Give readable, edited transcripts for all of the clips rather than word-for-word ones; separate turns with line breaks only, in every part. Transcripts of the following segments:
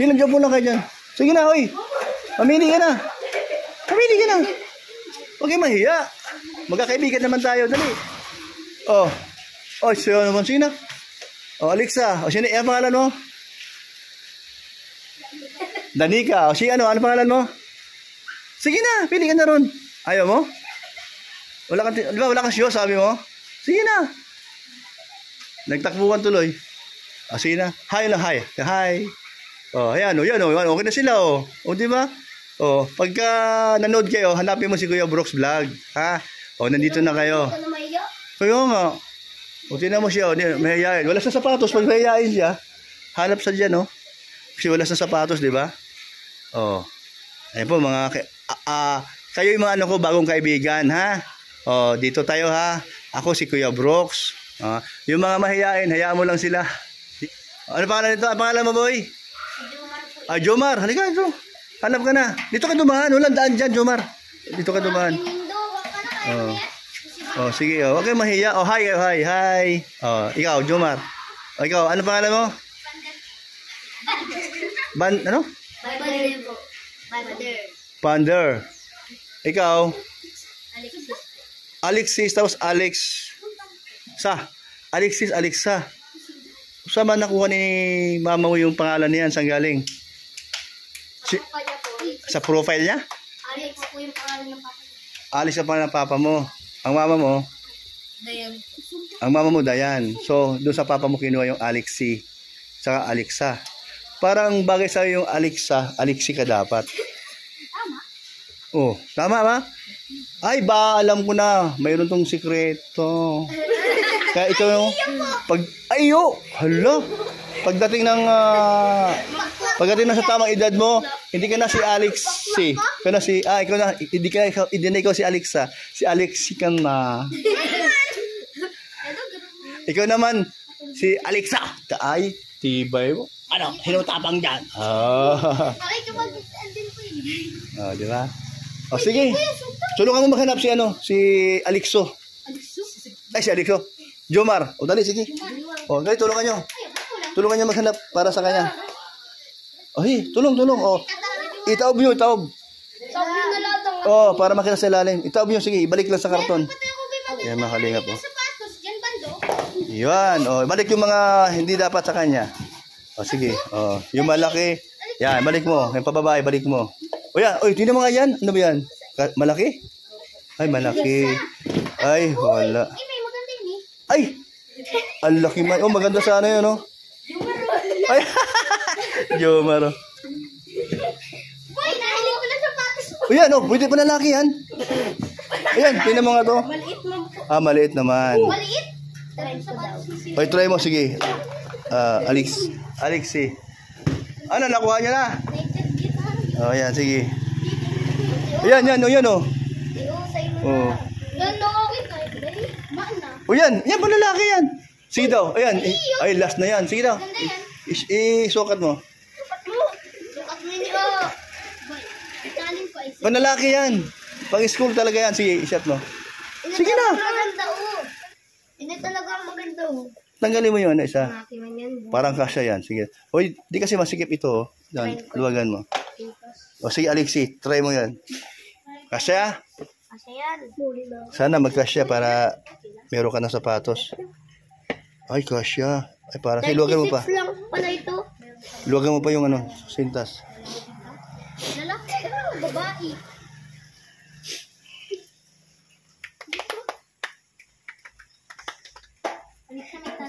Sino dyan muna kayo dyan? Sige na, oy. Mamili ka na. Mamili ka na. Huwag kayo mahiya. Magkakaibigan naman tayo. Dali. Oh. Oh, siya naman. Sino? Oh, Alexa. O, sino? Ano pangalan mo? Danica. O, si ano? Ano pangalan mo? Sige na. Pili ka na ron. Ayaw mo? Wala kang, di ba wala kang show, sabi mo? Sige na. Nagtakbuhan tuloy. O, sige na. Hi na, hi. Hi. Oh, ayan, oh, yan, oh, okay na sila, oh. O, di ba? Oh, pagka nanood kayo, hanapin mo si Kuya Brooks Vlog, ha? Oh, nandito na kayo. Kaya nga. O, tinan mo siya, oh, mahihayin. Wala sa sapatos, pag mahihayin siya, hanap sa dyan, oh. Kasi wala sa sapatos, di ba? Oh. Ayan po, mga, kayo yung mga ano ko, bagong kaibigan, ha? Oh, dito tayo, ha? Ako si Kuya Brooks. Yung mga mahihayin, hayaan mo lang sila. Ano pangalan nito? Ano pangalan mo, boy? Jomar, halika ito. Hanap ka na. Dito ka dumaan. Walang daan dyan, Jomar. Dito ka dumaan. Oh, sige. Oh, huwag kayong mahiya. Oh, hi, hi, hi. Oh, ikaw, Jomar. Oh, ikaw, ano pangalan mo? Ano? Pander. Ikaw? Alexis, tapos Alex. Alexis, Alexa. Saan ba nakuha ni mama mo yung pangalan niyan? Saan galing? Sa profile niya?
Alex po yung pangalan ng papa mo.
Alex ang pangalan ng papa mo. Ang mama mo?
Dayan.
Ang mama mo, Dayan. So, doon sa papa mo kinuha yung Alexi. Saka Alexa. Parang bagay sa yung Alexa, Alexi ka dapat.
Tama.
Oh, tama ba? Ay, ba, alam ko na. Mayroon tong sikreto. Kaya ito yung hala. Pagdating ng sa tamang edad mo, hindi ka na si Alex, ikaw na si ikaw na hindi na ikaw si Alexa, si Alexi ka na. Ikaw naman si Alexa. Ay, tibay mo. Ano, hinutapang diyan. Oh, di ba? Oh, sige. Tulungan mo maghanap si Alexo. Ay, si Alexo. Jomar, o dali, sige. O, dali, tulungan nyo. Tulungan nyo maghanap para sa kanya. O, tulong. O, itaob nyo. O, para makita sa ilalim. Itaob nyo, sige, ibalik lang sa karton. Yan, makalingap, o. Yan, o, ibalik yung mga hindi dapat sa kanya. O, sige. O, yung malaki. Yan, balik mo. Yung pababae, balik mo. O, yan. O, tingnan mo nga yan. Ano ba yan? Malaki? Ay, malaki. Ay, wala. Ay! Ang laki man. Oh, maganda sana yun, no? Ay! Jomar, oh.
Boy, nahili ko na sapatos mo.
O yan, oh. Pwede pa na laki yan. Ayan, tingnan mo nga to.
Maliit lang po.
Maliit naman.
Maliit?
Oy, try mo, sige. Alexi. Ano, nakuha niya na? Oh, yan, sige. Ayan, oh. Oh. O yan palalaki yan. Sige daw, ayan. Ay, last na yan. Sige daw. Isukat mo.
Sukat mo niyo.
Panlalaki yan. Pang school talaga yan. Sige, iset mo. Sige na.
Maganda oh. Hindi talaga maganda oh.
Tanggalin mo yun, isa. Parang kasya yan. Sige. Hoy, di kasi masikip ito. Yan, luwagan mo. O sige, Alexi, try mo yan. Kasya?
Asayan.
Sana magkasya para meron ka ng sapatos. Ay, kasya. Ay, para kasi luwagan mo pa.
lang pala ito.
Luwagan mo pa yung sintas.
Lalaki babae.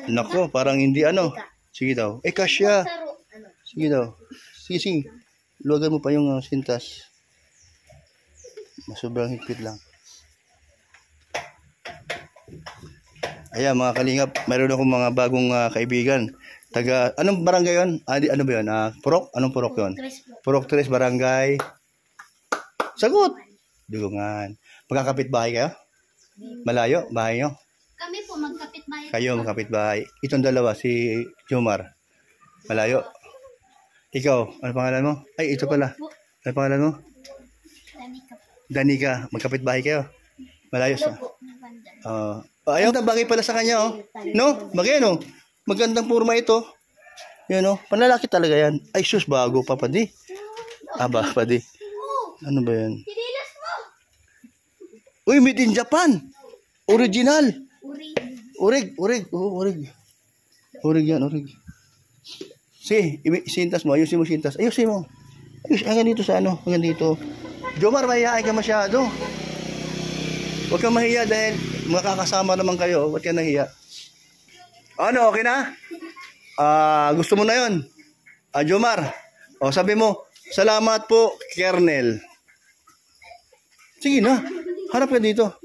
Nako, parang hindi Sige daw. Kasya. Sige daw. Sige. Luwagan mo pa yung sintas. Sobrang higpit lang. Ayan, mga kalingap, mayroon akong mga bagong kaibigan. Anong barangay yun? Ano ba yun? Purok? Anong purok yun? Purok 3 barangay. Sagot! Dugungan. Magkakapit bahay kayo? Malayo? Bahay nyo?
Kami po magkapit bahay.
Kayo magkapit bahay. Itong dalawa, si Jomar. Malayo. Ikaw, ano pangalan mo? Ay, ito pala. Ano pangalan mo? Danica, magkapit bahay kayo. Malayo sa. Ayaw na bagay pala sa kanya, oh. No? Bagay, no? Magandang forma ito. Yan o, panlalaki talaga yan. Ay, sus, bago pa, padi. Aba, padi. Ano ba yan?
Sinilas mo.
Uy, made in Japan. Original.
Uri.
Urig. Oo, urig. Urig yan, urig. Sige, sintas mo. Ayusin mo sintas. Ayusin mo. Hanggang dito sa ano. Hanggang dito. Jomar, mahihain ka masyado. Huwag kang mahiya dahil makakasama naman kayo. Huwag ka nahiya. Ano, okay na? Gusto mo na yun? Jomar. O, sabi mo, salamat po, Kernel. Sige na. Harap ka dito.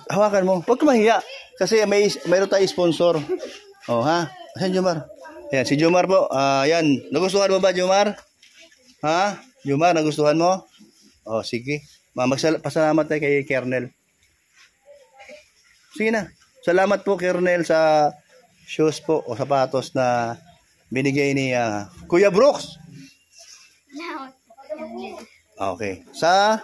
Hawakan mo. Huwag ka mahiya. Kasi mayroon tayong sponsor. O, ha? Ayan, Jomar. Ayan, si Jomar po. Ayan. Nagustuhan mo ba, Jomar? Ha? Jomar, nagustuhan mo? O, sige. Pasalamat tayo kay Kernel. Sige na. Salamat po, Kernel, sa shoes po o sapatos na binigay ni Kuya Brooks.
Salamat po.
Okay. Sa?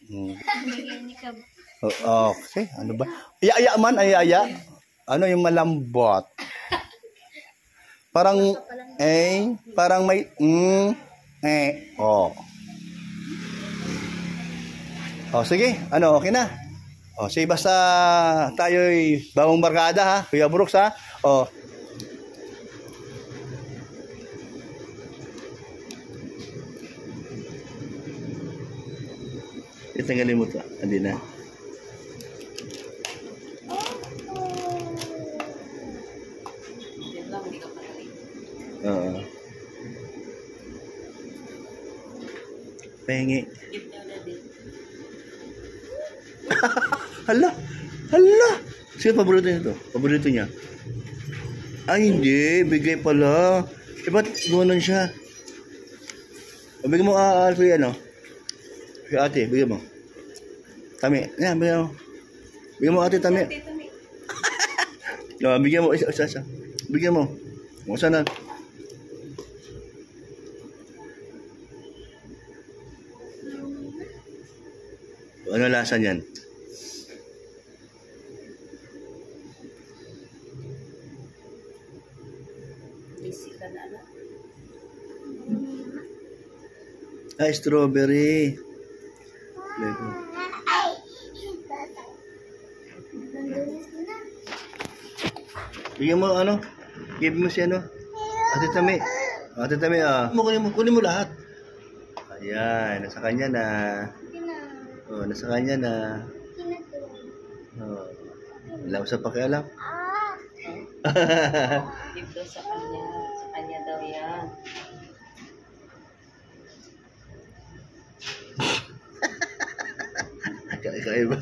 Bigyan ni Kab.
Okay. Ano ba? Iya man, iya. Ano yung malambot? Parang, parang may, sige. Ano, okay na? Sige, basta tayo'y bagong barkada, ha? Kuya Brooks, ha? Itanggalin mo ito. Hindi na. Pengi. Hala. Sino paborito niya ito? Paborito niya? Ay, hindi. Bigay pala. Ba't gano'n siya? Bigyan mo, Alfie, ano? Kaya ate, bigyan mo. Tami. Yan, bigyan mo. Bigyan mo, ate, tami. No, bigyan mo. Isa. Bigyan mo. Saan na? Ano lasa niyan? Ay, strawberry. Bigyan mo ano? Give mo si ano? Ate Tami. Kunin mo lahat. Ayan, nasa kanya na. Nasa kanya na. Wala ko sa pakialam.
Dito sa kanya. Sa kanya daw yan.
Kakaiba.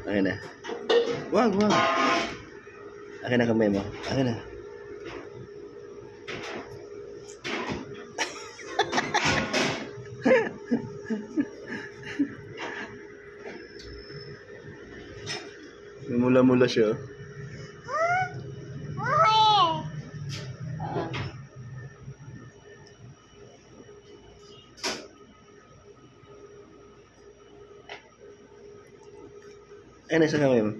Akin na. Wag. Akin na kamay mo. Akin na. May mula-mula siya. Ay, nasa kamay mo.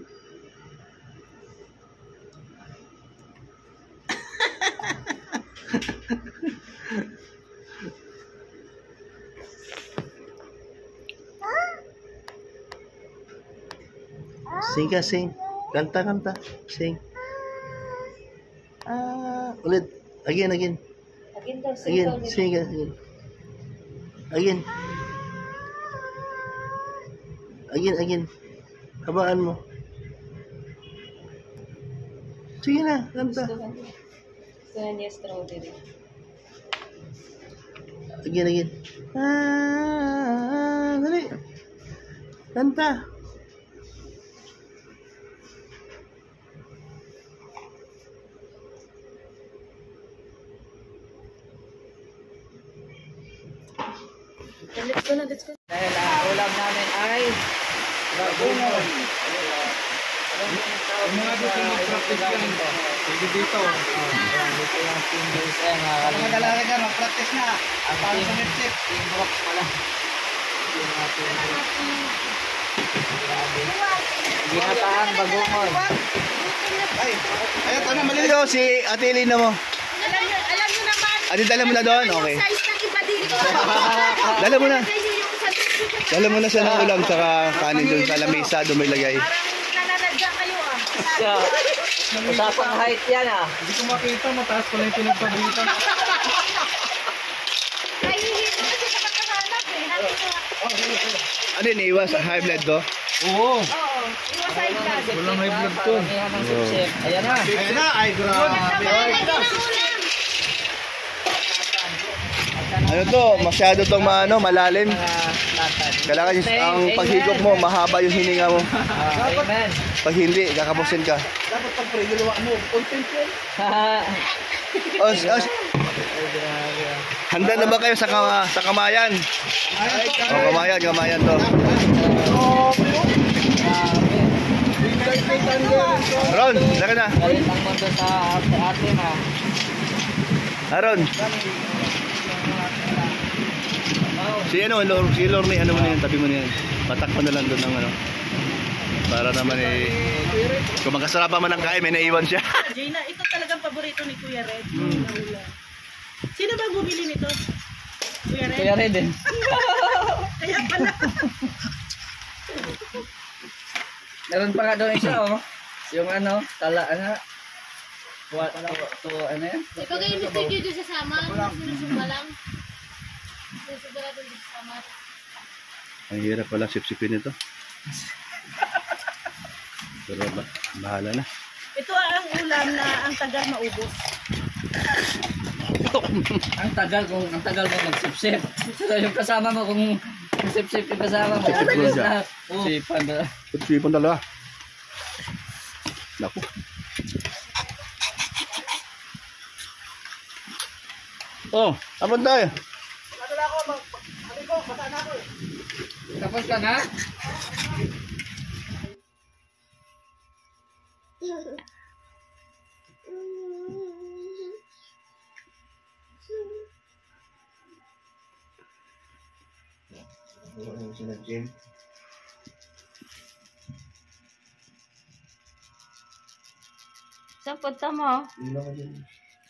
Sing. Kanta. Sing. Ulit. Again.
Again daw.
Sing. Again. Habaan mo. Sige na, kanta.
Gusto niya strawberry.
Again. Dali. Kanta.
Let's go. Dahil ang ulam namin ay bagungon.
mga dito mag-practice yan. Sige dito.
Ayan, dito yung team base eh, mga
Mga
kalingap.
dalaga dyan, mag-practice na.
Ang
Para
team,
sa lip-lip.
team Brooks pala. Yung ating ginataang bagongol.
Ay, ito na, maliliw. Si Ate Elena mo.
Alam nyo naman.
Ano, dala mo na doon? Okay.
Size ng iba dito.
Dala mo na.
Ganyan yung sa
Dala mo na siya ng ulam saka kanin doon sa lamesa doon may lagay.
Parang nananadya kayo ah.
So, usapang height yan ah.
Hindi ko makita, mataas pala yung pinagpabritan.
Nahihilo kasi sa pagkahanap eh. Happy ko.
Ano yun, iwas high blood ko?
Oo.
Oo. Iwas high blood.
Walang high blood to.
Karamihan ng sip-sip. Ayan na.
Ayun na, ay grabe.
Lagyan ng ulam.
Ano to, masyado tong malalim.
Tatad.
Kailangan ang paghigop mo, mahaba yung hininga mo.
Amen.
Pag hindi, kakapusin ka.
Dapat pag pre-gulawa mo, content yan.
Os, handa na ba kayo sa kamayan? O, kamayan to. Ron, laka na.
Galit ang mundo sa ate-ate na.
Aaron. Si Lorne, ano mo na yan, tabi mo na yan. Patakpan na lang doon ng ano. Para naman kung magkasarap man ang kain, may naiwan siya.
Jayna, ito talagang paborito ni Kuya Red. Na ulam. Sino ba bumili nito? Kuya Red?
Kuya Red din.
Kaya pala.
Meron pa nga doon isa oh. Yung ano, tala ano. What to ano yan?
Ipagay yung video doon sa sama. Sinusumba lang. Sinusumba natin doon sa sama.
Ang hirap pala sipsipin ito. Pero bahala na.
Ito ang ulam na ang tagal maubos.
Ang tagal mo magsipsip. So yung kasama mo kung sipsip yung kasama mo.
Sipsip ko dyan.
Sipan na.
Sipsipin talaga. Naku. Oh, abot tayo.
Tapos ka na?
Saan punta mo?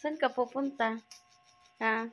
Saan ka pupunta? Ha?